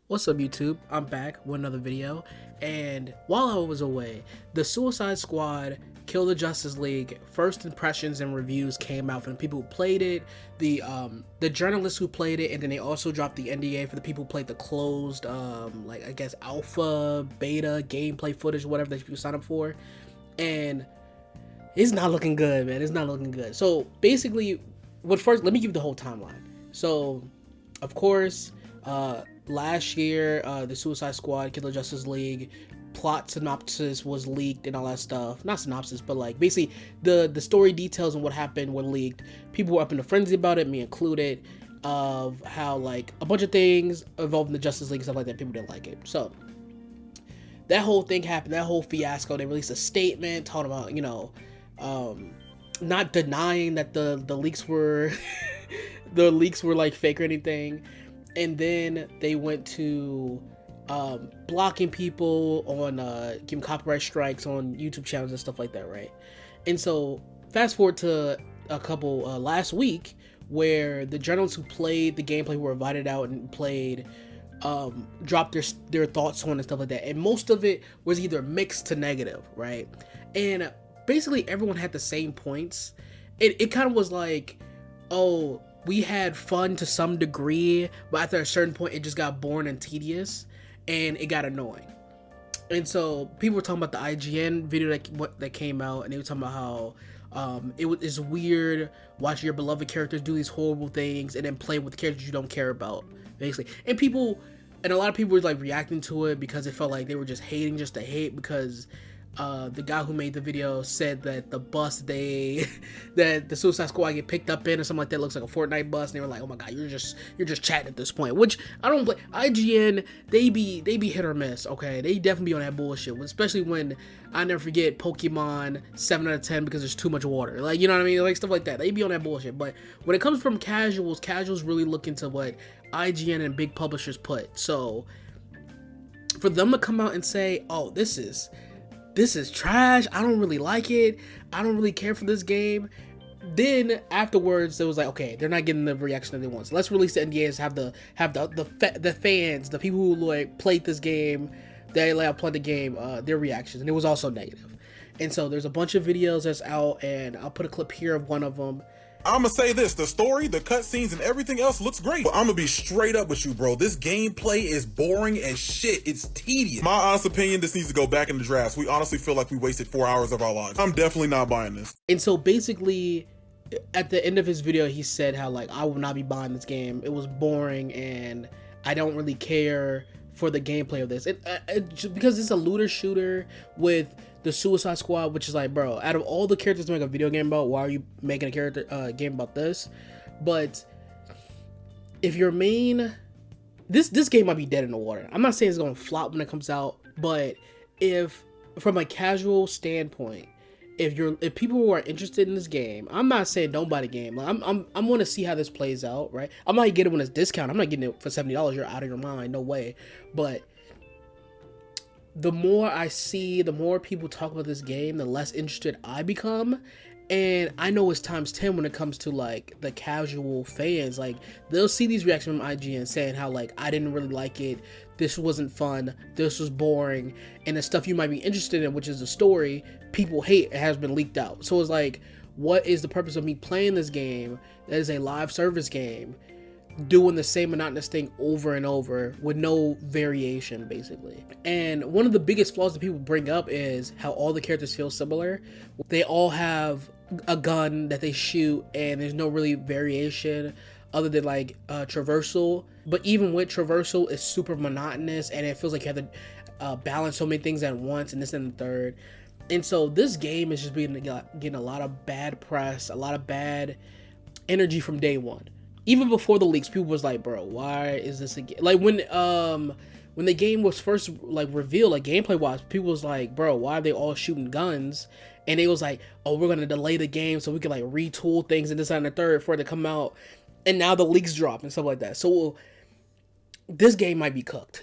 What's up, YouTube? I'm back with another video, and while I was away, the Suicide Squad Kill the Justice League first impressions and reviews came out from the people who played it, the journalists who played it, and then they also dropped the NDA for the people who played the closed, like I guess alpha, beta, gameplay footage, whatever that you sign up for, and it's not looking good, man. It's not looking good. So basically, let me give you the whole timeline. So, of course, last year, the Suicide Squad, Kill the Justice League plot synopsis was leaked and all that stuff. Not synopsis, but like basically the story details and what happened were leaked. People were up in a frenzy about it, me included, of how like a bunch of things involving the Justice League and stuff like that. People didn't like it. So that whole thing happened, that whole fiasco. They released a statement talking about, not denying that the leaks were the leaks were like fake or anything. And then they went to blocking people on giving copyright strikes on YouTube channels and stuff like that, right? And so fast forward to a couple last week, where the journalists who played the gameplay were invited out and played, dropped their thoughts on and stuff like that, and most of it was either mixed to negative, right? And basically everyone had the same points. It kind of was like, oh, we had fun to some degree, but after a certain point, it just got boring and tedious, and it got annoying. And so people were talking about the IGN video that came out, and they were talking about how it's weird watching your beloved characters do these horrible things and then play with characters you don't care about, basically. And a lot of people were like reacting to it because it felt like they were just hating just to hate, because the guy who made the video said that the bus that the Suicide Squad get picked up in or something like that looks like a Fortnite bus, and they were like, oh my god, you're just chatting at this point. Which I don't blame. IGN, they be hit or miss, okay? They definitely be on that bullshit, especially when I never forget Pokemon 7 out of 10 because there's too much water, like, you know what I mean, like stuff like that. They be on that bullshit. But when it comes from casuals really look into what IGN and big publishers put. So for them to come out and say, oh, this is trash, I don't really like it, I don't really care for this game, then afterwards it was like, okay, they're not getting the reaction that they want, so let's release the NDAs, have the fans, the people who like played this game, they like played the game, their reactions, and it was also negative. And so there's a bunch of videos that's out, and I'll put a clip here of one of them. I'ma say this, the story, the cutscenes, and everything else looks great. But I'ma be straight up with you, bro. This gameplay is boring as shit. It's tedious. My honest opinion, this needs to go back in the drafts. We honestly feel like we wasted 4 hours of our lives. I'm definitely not buying this. And so basically, at the end of his video, he said how, like, I will not be buying this game. It was boring, and I don't really care for the gameplay of this. Because it's a looter shooter with the Suicide Squad, which is like, bro, out of all the characters to make a video game about, why are you making a game about this? But if your main, this game might be dead in the water. I'm not saying it's gonna flop when it comes out, but if from a casual standpoint, if people who are interested in this game, I'm not saying don't buy the game. Like, I'm want to see how this plays out, right? I'm not getting it when it's discount. I'm not getting it for $70. You're out of your mind, no way. But the more I see, the more people talk about this game, the less interested I become. And I know it's times 10 when it comes to like the casual fans. Like, they'll see these reactions from IGN saying how like, I didn't really like it, this wasn't fun, this was boring, and the stuff you might be interested in, which is the story, people hate, it has been leaked out. So it's like, what is the purpose of me playing this game that is a live service game, doing the same monotonous thing over and over with no variation, basically? And one of the biggest flaws that people bring up is how all the characters feel similar. They all have a gun that they shoot, and there's no really variation other than like traversal. But even with traversal, it's super monotonous, and it feels like you have to balance so many things at once, and this and the third. And so this game is just getting a lot of bad press, a lot of bad energy from day one. Even before the leaks, people was like, bro, why is this again? Like when the game was first like revealed, like gameplay wise, people was like, bro, why are they all shooting guns? And they was like, oh, we're gonna delay the game so we can like retool things and this and the third for it to come out. And now the leaks drop and stuff like that. So this game might be cooked.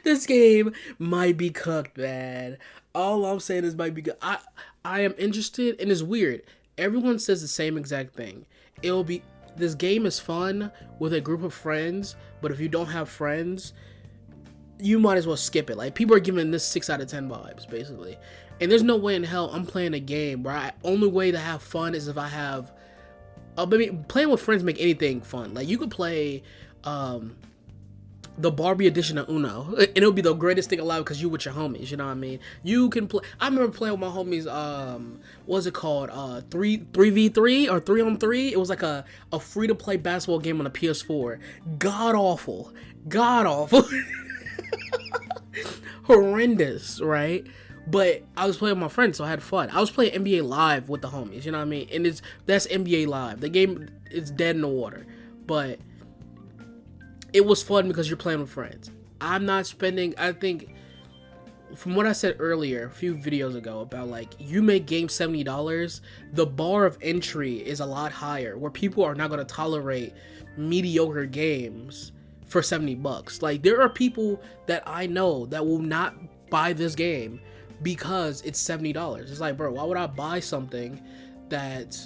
this game might be cooked, man. All I'm saying is might be good. I am interested, and it's weird. Everyone says the same exact thing. It'll be this game is fun with a group of friends, but if you don't have friends, you might as well skip it. Like, people are giving this 6 out of 10 vibes, basically. And there's no way in hell I'm playing a game where only way to have fun is if I have... maybe playing with friends make anything fun. Like, you could play the Barbie edition of Uno, and it'll be the greatest thing alive because you with your homies, you know what I mean? You can play... I remember playing with my homies, what was it called? 3v3 or 3-on-3? It was like a free-to-play basketball game on a PS4. God awful. Horrendous, right? But I was playing with my friends, so I had fun. I was playing NBA Live with the homies, you know what I mean? And that's NBA Live. The game is dead in the water, but it was fun because you're playing with friends. I'm not spending... I think, from what I said earlier, a few videos ago, about like, you make games $70, the bar of entry is a lot higher, where people are not going to tolerate mediocre games for $70. Like, there are people that I know that will not buy this game because it's $70. It's like, bro, why would I buy something that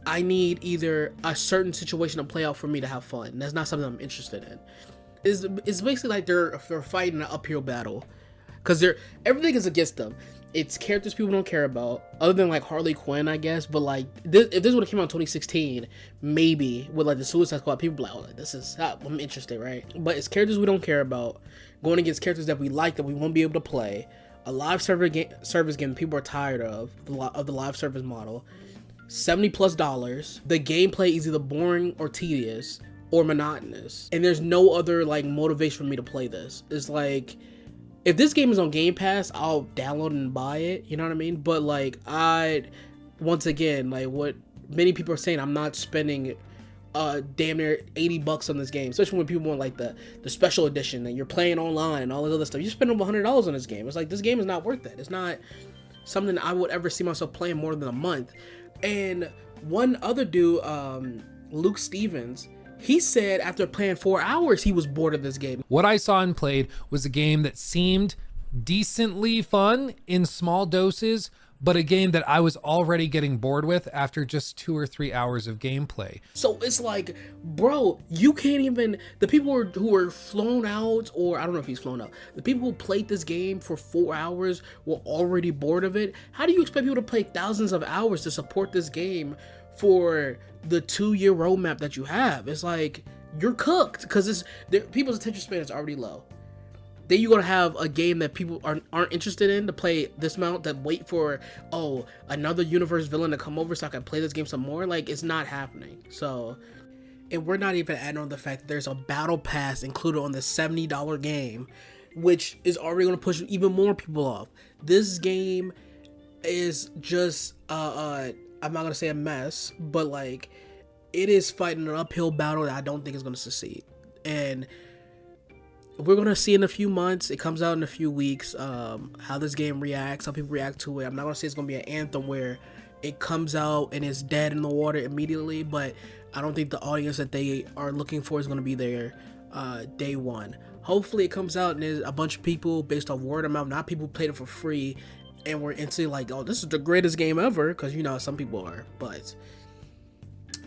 I need either a certain situation to play out for me to have fun? That's not something I'm interested in. It's basically like they're fighting an uphill battle, because everything is against them. It's characters people don't care about, other than like Harley Quinn, I guess. But like, if this would have came out in 2016, maybe with like the Suicide Squad, people be like, oh, this is... I'm interested, right? But it's characters we don't care about going against characters that we like, that we won't be able to play. A live service game people are tired of the live service model. $70+. The gameplay is either boring or tedious or monotonous, and there's no other like motivation for me to play this. It's like, if this game is on Game Pass, I'll download and buy it, you know what I mean? But like, once again, like what many people are saying, I'm not spending damn near $80 on this game, especially when people want like the special edition and you're playing online and all this other stuff. You spend over $100 on this game. It's like, this game is not worth it. It's not something I would ever see myself playing more than a month. And one other dude, Luke Stevens, he said after playing 4 hours, he was bored of this game. What I saw and played was a game that seemed decently fun in small doses, but a game that I was already getting bored with after just 2 or 3 hours of gameplay. So it's like, bro, you can't even... The people who were flown out, or I don't know if he's flown out, the people who played this game for 4 hours were already bored of it. How do you expect people to play thousands of hours to support this game for the 2-year roadmap that you have? It's like, you're cooked, because people's attention span is already low. Then you're gonna have a game that people aren't interested in to play this amount, that wait for, oh, another universe villain to come over so I can play this game some more. Like, it's not happening. So, and we're not even adding on the fact that there's a battle pass included on the $70 game, which is already gonna push even more people off. This game is just I'm not gonna say a mess, but like, it is fighting an uphill battle that I don't think is gonna succeed. And we're gonna see in a few months. It comes out in a few weeks. How this game reacts, how people react to it. I'm not gonna say it's gonna be an Anthem where it comes out and it's dead in the water immediately, but I don't think the audience that they are looking for is gonna be there day one. Hopefully, it comes out and there's a bunch of people based off word of mouth, not people who played it for free and we're into like, oh, this is the greatest game ever, because you know some people are. But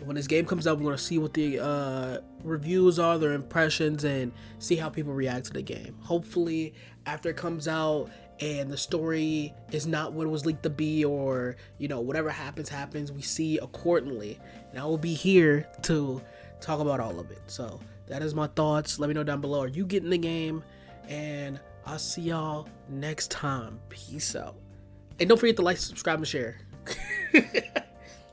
when this game comes out, we're gonna see what the reviews are, their impressions, and see how people react to the game. Hopefully, after it comes out and the story is not what it was leaked to be, or you know, whatever happens, we see accordingly. And I will be here to talk about all of it. So that is my thoughts. Let me know down below, are you getting the game? And I'll see y'all next time. Peace out. And don't forget to like, subscribe, and share.